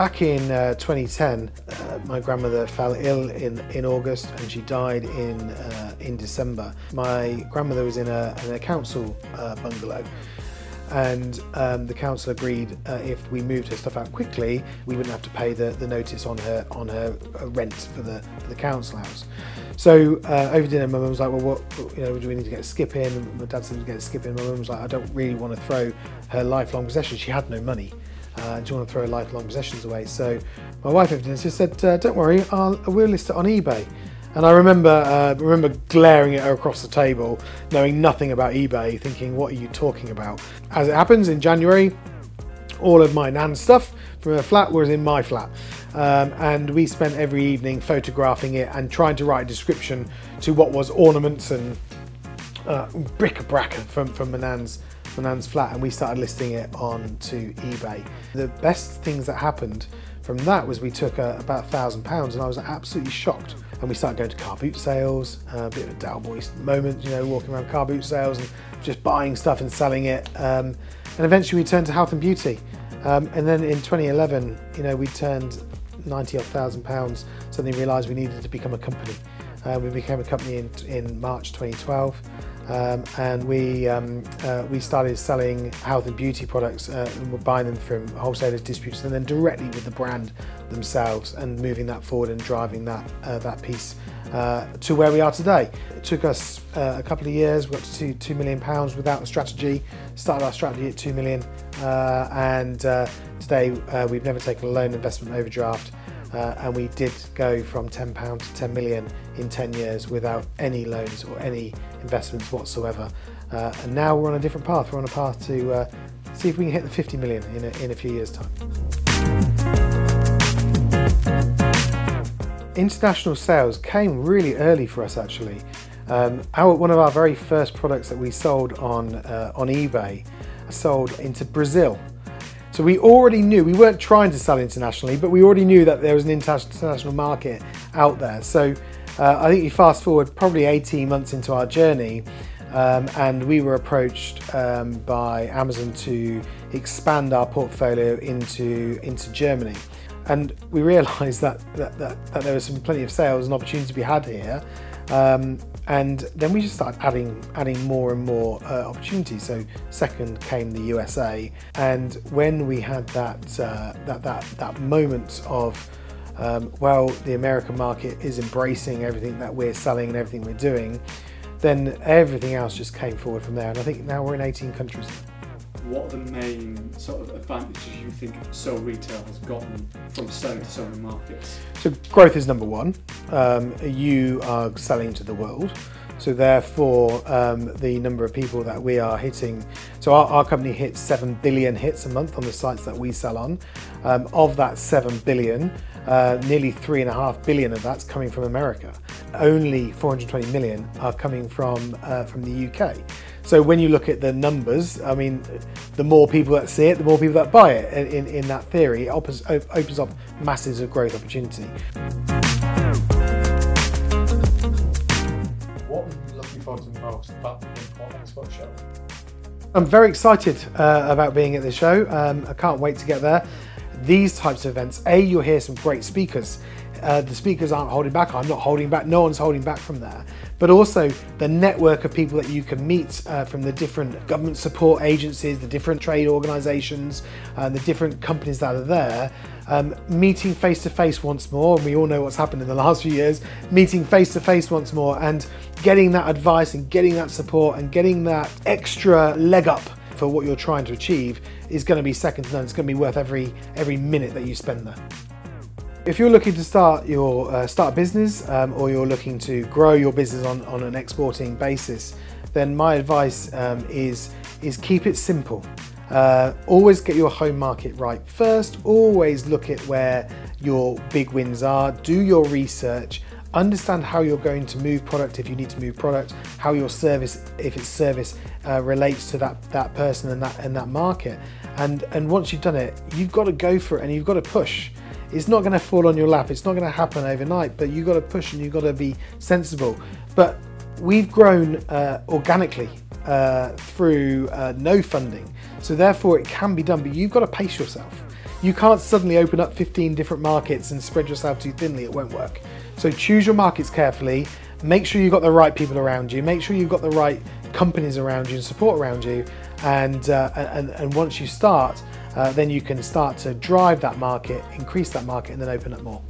Back in 2010, my grandmother fell ill in August and she died in December. My grandmother was in a council bungalow, and the council agreed if we moved her stuff out quickly, we wouldn't have to pay the notice on her rent for the council house. So over dinner, my mum was like, "Well, do we need to get a skip in?" And my dad said to get a skip in. My mum was like, "I don't really want to throw her lifelong possessions." She had no money. And she wanted to throw her lifelong possessions away. So my wife over dinner just said, "Don't worry, we'll list it on eBay." And I remember glaring at her across the table, knowing nothing about eBay, thinking, "What are you talking about?" As it happens, in January, all of my nan's stuff from her flat was in my flat. And we spent every evening photographing it and trying to write a description to what was ornaments and bric-a-brac from my nan's flat, and we started listing it onto eBay. The best things that happened from that was we took about £1,000, and I was absolutely shocked. And we started going to car boot sales, a bit of a Dow Boys moment, walking around car boot sales and just buying stuff and selling it. And eventually we turned to health and beauty. And then in 2011, we turned £90,000, suddenly realised we needed to become a company. We became a company in March 2012. And we started selling health and beauty products, and we're buying them from wholesalers, distributors, and then directly with the brand themselves, and moving that forward and driving that piece to where we are today. It took us a couple of years. We got to £2 million without a strategy. Started our strategy at 2 million, and today we've never taken a loan, investment, overdraft. And we did go from £10 to 10 million in 10 years without any loans or any investments whatsoever. And now we're on a different path. We're on a path to see if we can hit the 50 million in a few years' time. International sales came really early for us, actually. One of our very first products that we sold on eBay sold into Brazil. So we already knew, we weren't trying to sell internationally, but we already knew that there was an international market out there. So I think you fast forward probably 18 months into our journey, and we were approached by Amazon to expand our portfolio into Germany. And we realised that there was plenty of sales and opportunity to be had here. And then we just started adding more and more opportunities. So second came the USA, and when we had that moment of the American market is embracing everything that we're selling and everything we're doing, then everything else just came forward from there. And I think now we're in 18 countries. What are the main sort of advantages you think Sole Retail has gotten from selling to so many markets? So growth is number one. You are selling to the world. So therefore, the number of people that we are hitting, so our company hits 7 billion hits a month on the sites that we sell on. Of that 7 billion, nearly 3.5 billion of that's coming from America. Only 420 million are coming from the UK. So when you look at the numbers, I mean, the more people that see it, the more people that buy it. In that theory, it opens up masses of growth opportunity. What are you looking forward to most about the Import Expo show? I'm very excited about being at the show. I can't wait to get there. These types of events, you'll hear some great speakers. The speakers aren't holding back, I'm not holding back, no one's holding back from there. But also the network of people that you can meet from the different government support agencies, the different trade organisations, the different companies that are there, meeting face to face once more, and we all know what's happened in the last few years, meeting face to face once more and getting that advice and getting that support and getting that extra leg up for what you're trying to achieve is going to be second to none. It's going to be worth every minute that you spend there. If you're looking to start a business or you're looking to grow your business on an exporting basis, then my advice is keep it simple. Always get your home market right first. Always look at where your big wins are. Do your research. Understand how you're going to move product if you need to move product. How your service, if it's service, relates to that person and that market. And once you've done it, you've got to go for it and you've got to push. It's not going to fall on your lap. It's not going to happen overnight, but you've got to push and you've got to be sensible. But we've grown organically through no funding. So therefore it can be done, but you've got to pace yourself. You can't suddenly open up 15 different markets and spread yourself too thinly, it won't work. So choose your markets carefully, make sure you've got the right people around you, make sure you've got the right companies around you and support around you, and once you start, then you can start to drive that market, increase that market, and then open up more.